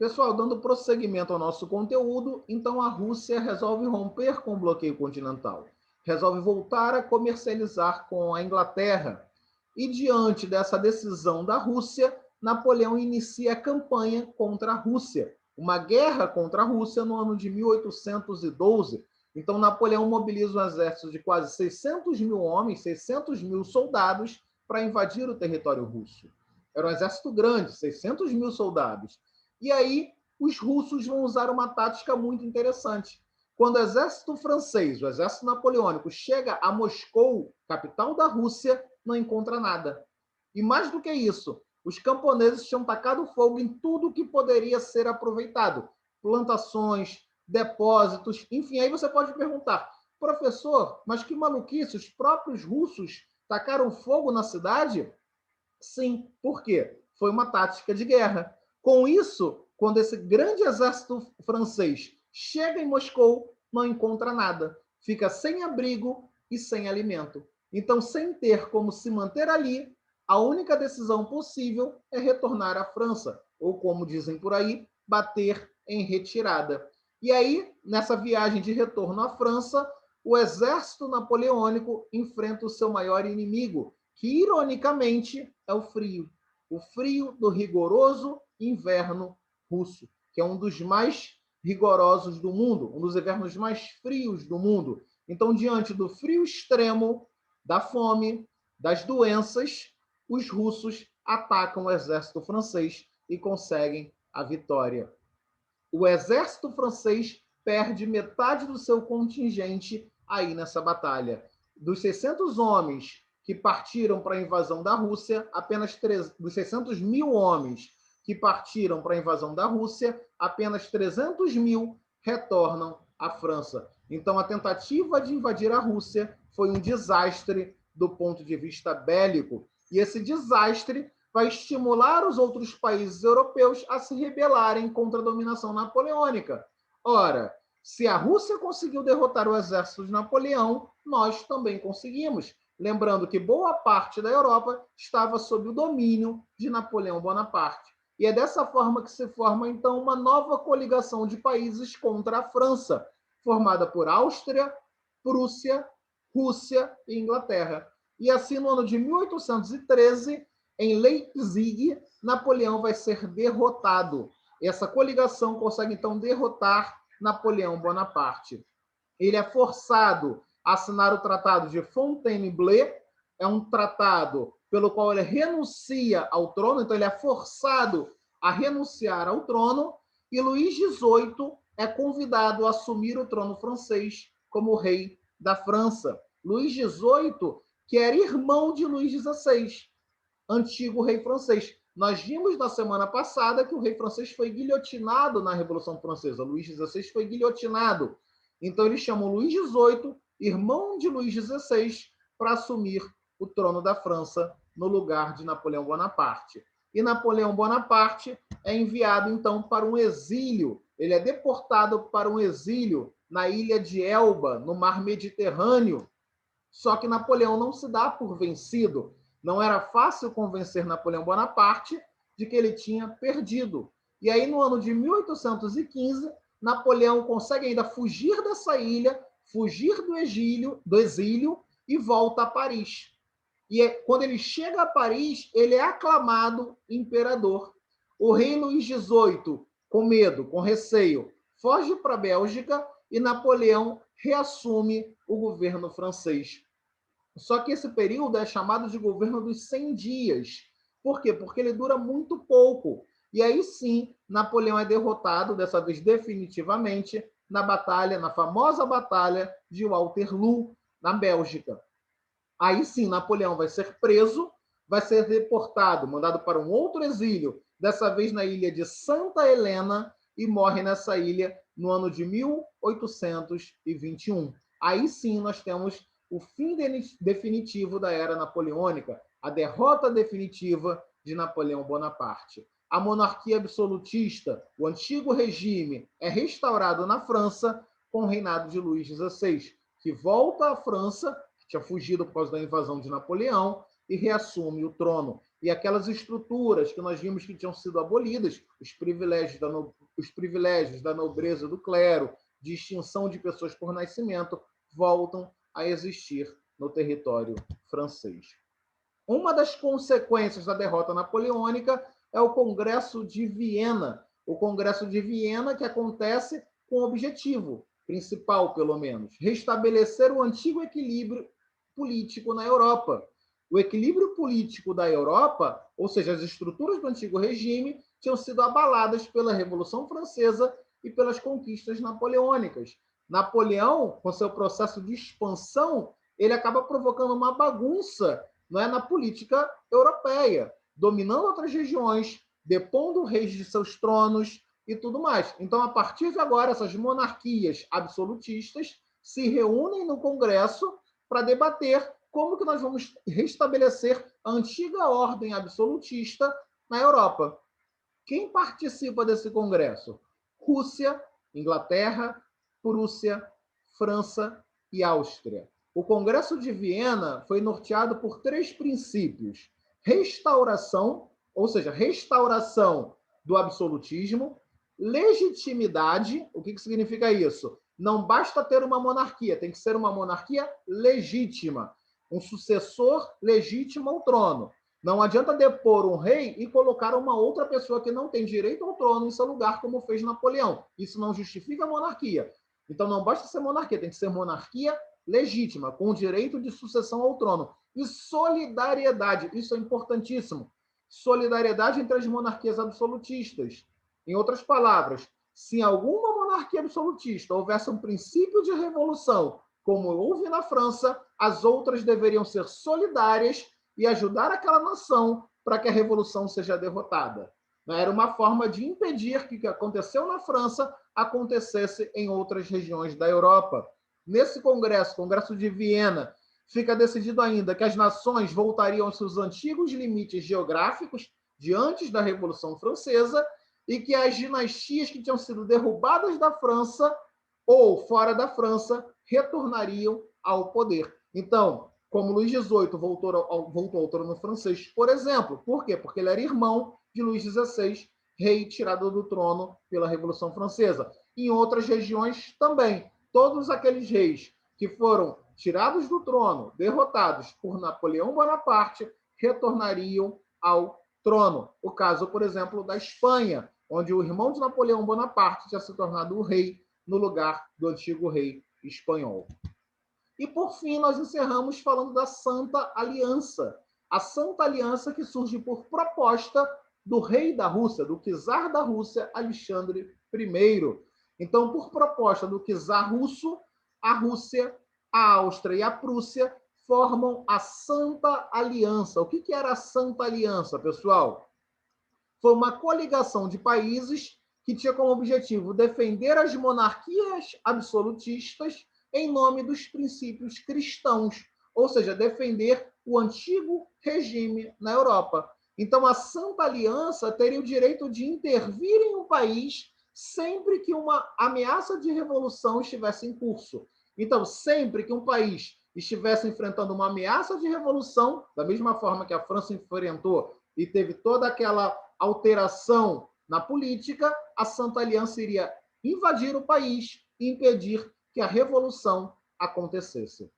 Pessoal, dando prosseguimento ao nosso conteúdo, então a Rússia resolve romper com o bloqueio continental, resolve voltar a comercializar com a Inglaterra. E diante dessa decisão da Rússia, Napoleão inicia a campanha contra a Rússia, uma guerra contra a Rússia no ano de 1812. Então Napoleão mobiliza um exército de quase 600 mil homens, 600 mil soldados para invadir o território russo. Era um exército grande, 600 mil soldados. E aí os russos vão usar uma tática muito interessante. Quando o exército francês, o exército napoleônico, chega a Moscou, capital da Rússia, não encontra nada. E mais do que isso, os camponeses tinham tacado fogo em tudo que poderia ser aproveitado. Plantações, depósitos, enfim. Aí você pode perguntar, professor, mas que maluquice, os próprios russos tacaram fogo na cidade? Sim, por quê? Foi uma tática de guerra. Com isso, quando esse grande exército francês chega em Moscou, não encontra nada. Fica sem abrigo e sem alimento. Então, sem ter como se manter ali, a única decisão possível é retornar à França, ou como dizem por aí, bater em retirada. E aí, nessa viagem de retorno à França, o exército napoleônico enfrenta o seu maior inimigo, que, ironicamente, é o frio do rigoroso inverno russo, que é um dos mais rigorosos do mundo, um dos invernos mais frios do mundo. Então, diante do frio extremo, da fome, das doenças, os russos atacam o exército francês e conseguem a vitória. O exército francês perde metade do seu contingente aí nessa batalha. Dos 600 homens que partiram para a invasão da Rússia, dos 600 mil homens que partiram para a invasão da Rússia, apenas 300 mil retornam à França. Então, a tentativa de invadir a Rússia foi um desastre do ponto de vista bélico. E esse desastre vai estimular os outros países europeus a se rebelarem contra a dominação napoleônica. Ora, se a Rússia conseguiu derrotar o exército de Napoleão, nós também conseguimos. Lembrando que boa parte da Europa estava sob o domínio de Napoleão Bonaparte. E é dessa forma que se forma, então, uma nova coligação de países contra a França, formada por Áustria, Prússia, Rússia e Inglaterra. E assim, no ano de 1813, em Leipzig, Napoleão vai ser derrotado. Essa coligação consegue, então, derrotar Napoleão Bonaparte. Ele é forçado a assinar o Tratado de Fontainebleau, é um tratado pelo qual ele renuncia ao trono, então ele é forçado a renunciar ao trono, e Luís XVIII é convidado a assumir o trono francês como rei da França. Luís XVIII, que era irmão de Luís XVI, antigo rei francês. Nós vimos na semana passada que o rei francês foi guilhotinado na Revolução Francesa. Luís XVI foi guilhotinado. Então eles chamam Luís XVIII, irmão de Luís XVI, para assumir o trono da França no lugar de Napoleão Bonaparte. E Napoleão Bonaparte é enviado, então, para um exílio. Ele é deportado para um exílio na ilha de Elba, no mar Mediterrâneo. Só que Napoleão não se dá por vencido. Não era fácil convencer Napoleão Bonaparte de que ele tinha perdido. E aí, no ano de 1815, Napoleão consegue ainda fugir dessa ilha, fugir do exílio e volta a Paris. E quando ele chega a Paris, ele é aclamado imperador. O rei Luís XVIII, com medo, com receio, foge para a Bélgica e Napoleão reassume o governo francês. Só que esse período é chamado de governo dos 100 dias. Por quê? Porque ele dura muito pouco. E aí sim, Napoleão é derrotado, dessa vez definitivamente, na famosa batalha de Waterloo, na Bélgica. Aí sim, Napoleão vai ser preso, vai ser deportado, mandado para um outro exílio, dessa vez na ilha de Santa Helena, e morre nessa ilha no ano de 1821. Aí sim nós temos o fim definitivo da era napoleônica, a derrota definitiva de Napoleão Bonaparte. A monarquia absolutista, o antigo regime, é restaurado na França com o reinado de Luís XVI, que volta à França, que tinha fugido por causa da invasão de Napoleão, e reassume o trono. e aquelas estruturas que nós vimos que tinham sido abolidas, os privilégios da nobreza do clero, distinção de pessoas por nascimento, voltam a existir no território francês. Uma das consequências da derrota napoleônica é o Congresso de Viena. O Congresso de Viena que acontece com o objetivo principal, pelo menos, restabelecer o antigo equilíbrio político na Europa. O equilíbrio político da Europa, ou seja, as estruturas do antigo regime, tinham sido abaladas pela Revolução Francesa e pelas conquistas napoleônicas. Napoleão, com seu processo de expansão, ele acaba provocando uma bagunça, não é, na política europeia, dominando outras regiões, depondo reis de seus tronos e tudo mais. Então, a partir de agora, essas monarquias absolutistas se reúnem no Congresso para debater como que nós vamos restabelecer a antiga ordem absolutista na Europa. Quem participa desse congresso? Rússia, Inglaterra, Prússia, França e Áustria. O Congresso de Viena foi norteado por 3 princípios: restauração, ou seja, restauração do absolutismo, legitimidade. O que significa isso? Não basta ter uma monarquia, tem que ser uma monarquia legítima, um sucessor legítimo ao trono. Não adianta depor um rei e colocar uma outra pessoa que não tem direito ao trono em seu lugar, como fez Napoleão. Isso não justifica a monarquia. Então não basta ser monarquia, tem que ser monarquia legítima, com direito de sucessão ao trono. E solidariedade, isso é importantíssimo. Solidariedade entre as monarquias absolutistas. Em outras palavras, se em alguma monarquia absolutista houvesse um princípio de revolução, como houve na França, as outras deveriam ser solidárias e ajudar aquela nação para que a revolução seja derrotada. Era uma forma de impedir que o que aconteceu na França acontecesse em outras regiões da Europa. Nesse congresso, Congresso de Viena, fica decidido ainda que as nações voltariam aos seus antigos limites geográficos de antes da Revolução Francesa e que as dinastias que tinham sido derrubadas da França ou fora da França retornariam ao poder. Então, como Luís XVIII voltou ao trono francês, por exemplo. Por quê? Porque ele era irmão de Luís XVI, rei tirado do trono pela Revolução Francesa. Em outras regiões também. Todos aqueles reis que foram tirados do trono, derrotados por Napoleão Bonaparte, retornariam ao trono. O caso, por exemplo, da Espanha, onde o irmão de Napoleão Bonaparte tinha se tornado o rei no lugar do antigo rei espanhol. E, por fim, nós encerramos falando da Santa Aliança. A Santa Aliança que surge por proposta do rei da Rússia, do czar da Rússia, Alexandre I. Então, por proposta do czar russo, a Rússia, a Áustria e a Prússia formam a Santa Aliança. O que era a Santa Aliança, pessoal? Foi uma coligação de países que tinha como objetivo defender as monarquias absolutistas em nome dos princípios cristãos, ou seja, defender o antigo regime na Europa. Então, a Santa Aliança teria o direito de intervir em um país sempre que uma ameaça de revolução estivesse em curso. Então, sempre que um país estivesse enfrentando uma ameaça de revolução, da mesma forma que a França enfrentou e teve toda aquela alteração na política, a Santa Aliança iria invadir o país e impedir que a revolução acontecesse.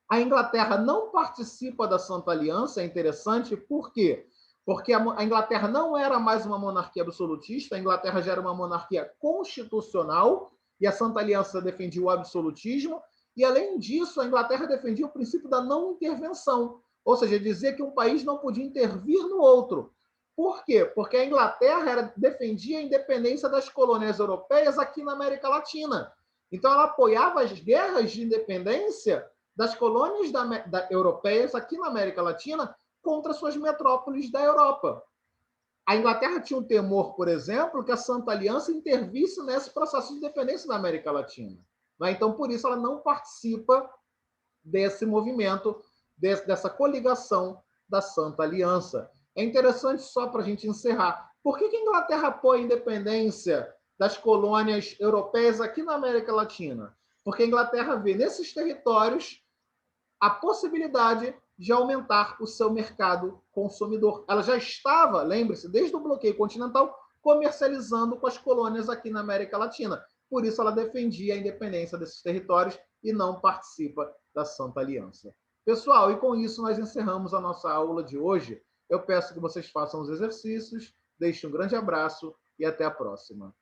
A Inglaterra não participa da Santa Aliança, é interessante, por quê? Porque a Inglaterra não era mais uma monarquia absolutista, a Inglaterra já era uma monarquia constitucional, e a Santa Aliança defendia o absolutismo, e, além disso, a Inglaterra defendia o princípio da não intervenção, ou seja, dizia que um país não podia intervir no outro. Por quê? Porque a Inglaterra defendia a independência das colônias europeias aqui na América Latina. Então, ela apoiava as guerras de independência das colônias europeias aqui na América Latina contra suas metrópoles da Europa. A Inglaterra tinha um temor, por exemplo, que a Santa Aliança intervisse nesse processo de independência da América Latina. Então, por isso, ela não participa desse movimento, dessa coligação da Santa Aliança. É interessante, só para a gente encerrar, por que a Inglaterra apoia a independência das colônias europeias aqui na América Latina? Porque a Inglaterra vê nesses territórios a possibilidade de aumentar o seu mercado consumidor. Ela já estava, lembre-se, desde o bloqueio continental, comercializando com as colônias aqui na América Latina. Por isso ela defendia a independência desses territórios e não participa da Santa Aliança. Pessoal, e com isso nós encerramos a nossa aula de hoje. Eu peço que vocês façam os exercícios, deixem um grande abraço e até a próxima.